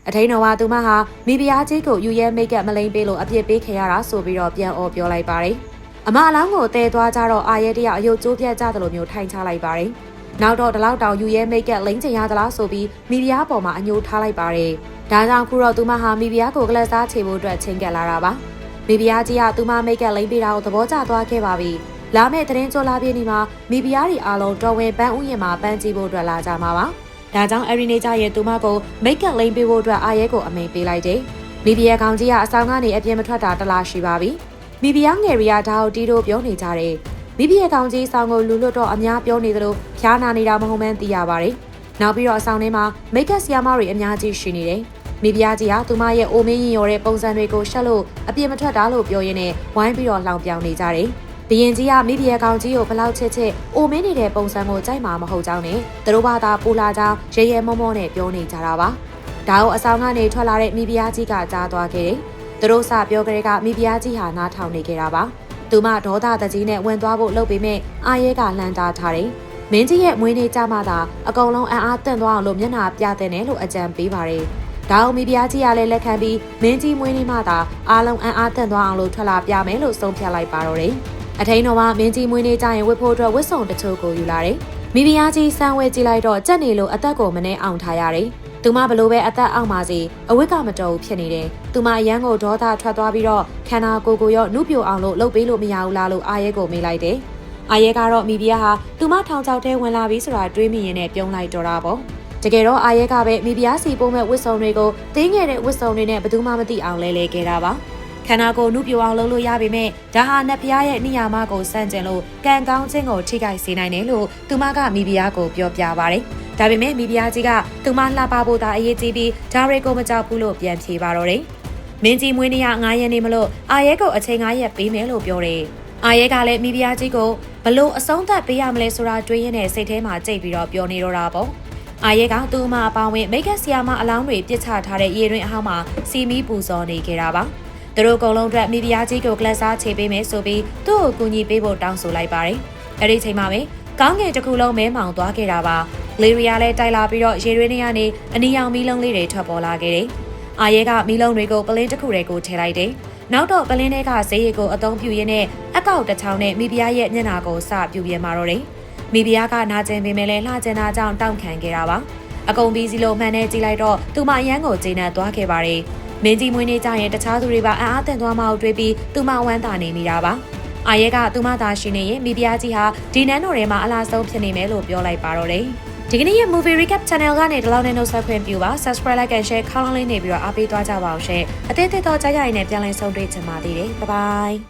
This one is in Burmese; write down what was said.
အထိန်တော်ကသူမဟာမိဖုရားကြီးကိုယူရဲမိတ်ကပ်မလိမ့်ပေးလို့အပြစ်ပေးခင်ရတာဆိုပြီးတော့ပြန်အော်ပြောလိုက်ပါတယ်အမအလောင်းကိုတဲသွားကြတော့အာရဲတရအယုတ်ကျိုးပြတ်ကြတယ်လို့မျိုးထိုင်ချလိုက်ပါတယ်နောက်တော့ဒီလောက်တောင်ယူရဲမိတ်ကပ်လိမ့်ချင်ရသလားဆိုပြီးမိဖုရားပေါ်မှာအညိုထားလိုက်ပါတယ်ဒါကြောင့်ခုတော့သူမဟာမိဖုရားကိုကလပ်စားချေဖို့အတွက်ချင်းကပ်လာတာပါမိဖုရားကြီးကသူမမိတ်ကပ်လိမ့်ပေးတာကိုသဘောကျသွားခဲ့ပါပြီလာမယ့်သတင်းကြောလာပြည့်နေ့မှာမိဖုရားတွေအားလုံးတော်ဝင်ပန်းဥယျာဉ်မှာပန်းကြည့်ဖို့အတွက်လာကြမှာပါဒါကြောင့်အရီနေကြရဲ့သူမကိုမိတ်ကပ်လိမ့်ပေးဖို့အတွက်အာရဲကိုအမိန်ပေးလိုက်တယ်မိဖုရားကောင်ကြီးကအဆောင်ကနေအပြင်မထွက်တာတလားရှိပါပြီမိဖုရားငယ်ရီယာဒါကိုတီးတို့ပြောနေကြတယ်မိဖုရားကောင်ကြီးဆောင်ကိုလူလွတ်တော့အများပြောနေသလိုဖျားနာနေတာမဟုတ်မှန်းသိရပါတယ်နောက်ပြီးတော့အဆောင်ထဲမှာမိတ်ကပ်ဆီယာမတွေအများကြီးရှိနေတယ်မိဖုရားကြီးကသူမရဲ့အိုမင်းရင်ရော်တဲ့ပုံစံတွေကိုရှက်လို့အပြင်မထွက်တာလို့ပြောရင်းနဲ့ဝိုင်းပြီးတော့လှောင်ပြောင်နေကြတယ်ဘရင်ကြီးကမိဖုရားကောင်ကြီးကိုဘလောက်ချစ်အိုမင်းနေတဲ့ပုံစံကိုကြိုက်မှာမဟုတ်ကြောင်းနဲ့သူတို့ဘာသာပူလာကြောင်းရဲရဲမောမောနဲ့ပြောနေကြတာပါဒါကိုအဆောင်ကနေထွက်လာတဲ့မိဖုရားကြီးကကြားသွားခဲ့တယ်သူတို့စပြောကြတဲ့ကမိဖုရားကြီးဟာနားထောင်နေခဲ့တာပါသူမဒေါသတကြီးနဲ့ဝင်သွားဖို့လုပ်ပေမဲ့အာရဲကလှမ်းတားထားတယ်မင်းကြီးရဲ့မွေးနေ့ကြမှာသာအကုန်လုံးအံ့အားသင့်သွားအောင်လို့မျက်နှာပြတဲ့တယ်လို့အကြံပေးပါတယ်ဒါအောင်မိဖုရားကြီးကလည်းလက်ခံပြီးမင်းကြီးမွေးနေ့မှသာအားလုံးအံ့အားသင့်သွားအောင်လို့ထွက်လာပြမယ်လို့ဆုံးဖြတ်လိုက်ပါတော့တယ်အထိန်တော်ကမင်းကြီးမွေးနေ့ကျရင်ဝတ်ဖို့အတွက်ဝတ်စုံတချို့ကိုယူလာတယ်မိဖုရားကြီးစမ်းဝဲကြည့်လိုက်တော့ကြက်နေလို့အသက်ကိုမနှဲအောင်ထားရတယ်သူမဘလို့ပဲအသက်အောက်ပါစေအဝတ်ကမတော်ဘူးဖြစ်နေတယ်။သူမအရန်ကိုဒေါသထွက်သွားပြီးတော့ခန္ဓာကိုယ်ရောနှုတ်ပြိုအောင်လို့လှုပ်ပေးလို့မရဘူးလားလို့အာရဲကိုမေးလိုက်တယ်။အာရဲကတော့မိဖုရားဟာသူမထောင်ချောက်ထဲဝင်လာပြီးဆိုတာတွေးမိရင်နဲ့ပြုံးလိုက်တော့တာပေါ့။တကယ်တော့အာရဲကပဲမိဖုရားစီပုံမဲ့ဝတ်စုံတွေကိုတင်းငယ်တဲ့ဝတ်စုံတွေနဲ့ဘယ်သူမှမသိအောင်လဲခဲ့တာပါ။ခန္ဓာကိုယ်နှုတ်ပြိုအောင်လုပ်လို့ရပေမဲ့ဒါဟာနတ်ဖုရားရဲ့နိယာမကိုစန့်ကျင်လို့ကံကောင်းခြင်းကိုထိခိုက်စေနိုင်တယ်လို့သူမကမိဖုရားကိုပြောပြပါတယ်။ဒါပေမဲ့မိဖုရားကြီးကသူမလှပဖို့သာအရေးကြီးပြီးဒါတွေကိုမကြောက်ဘူးလို့ပြန်ဖြေပါတော့တယ်။မင်းကြီးမွေးနေ့က9ရက်နေမလို့အာရဲကိုအချိန်9ရက်ပေးမယ်လို့ပြောတယ်။အာရဲကလည်းမိဖုရားကြီးကိုဘလို့အဆုံးသတ်ပေးရမလဲဆိုတာတွေးရင်းနဲ့စိတ်ထဲမှာကြိတ်ပြီးတော့ပြောနေတော့တာပေါ့။အာရဲကသူ့အမအပေါင်းဝင်မိတ်ကဆီယာမအလောင်းတွေပြစ်ချထားတဲ့ရေတွင်အဟောင်းမှာစီမီပူဇော်နေခဲ့တာပါ။သူတို့အကုန်လုံးအတွက်မိဖုရားကြီးကိုကလပ်စားချေပေးမယ်ဆိုပြီးသူ့ကိုကူညီပေးဖို့တောင်းဆိုလိုက်ပါတယ်။အဲဒီချိန်မှာပဲကောင်းကင်တစ်ခုလုံးမဲမောင်သွားခဲ့တာပါ။လေရီယာလည်းတိုက်လာပြီးတော့ရေတွင်းထဲကနေအနီရောင်မီးလုံးလေးတွေထွက်ပေါ်လာခဲ့တယ်။အာရဲကမီးလုံးတွေကိုပလင်းတစ်ခုတည်းကိုထည့်လိုက်တယ်။နောက်တော့ပလင်းထဲကဈေးရည်ကိုအသုံးပြုရင်းနဲ့အကောက်တစ်ချောင်းနဲ့မိဖုရားရဲ့မျက်နှာကိုစပြုပြင်มาတော့တယ်။မိဖုရားကနာကျင်ပေမဲ့လည်းလှကျင်တာကြောင့်တောင့်ခံခဲ့တာပါ။အကုန်ပြီးစီလို့မှန်နဲ့ကြည့်လိုက်တော့သူမအရန်ကိုကျေနပ်သွားခဲ့ပါတယ်။မင်းကြီးမွေးနေ့ကျရင်တခြားသူတွေပါအံ့အားသင့်သွားမှကိုတွေးပြီးသူမဝမ်းသာနေမိတာပါ။အာရဲကသူမသာရှိနေရင်မိဖုရားကြီးဟာဒီနန်းတော်ထဲမှာအလားဆုံးဖြစ်နေမယ်လို့ပြောလိုက်ပါတော့တယ်။ဒီကနေ့ရဲ့ Movie Recap Channel ကနေဒီလောက်နဲ့နှုတ်ဆက်ခွင့်ပြုပါ Subscribe Like and Share ခေါင်းလုံးလေးနေပြီးတော့အားပေးသွားကြပါအောင်ရှင်။အသေးသေးတော့ကြားရရင်လည်းပြန်လည်ဆုံတွေ့ချင်ပါသေးတယ်။ Bye bye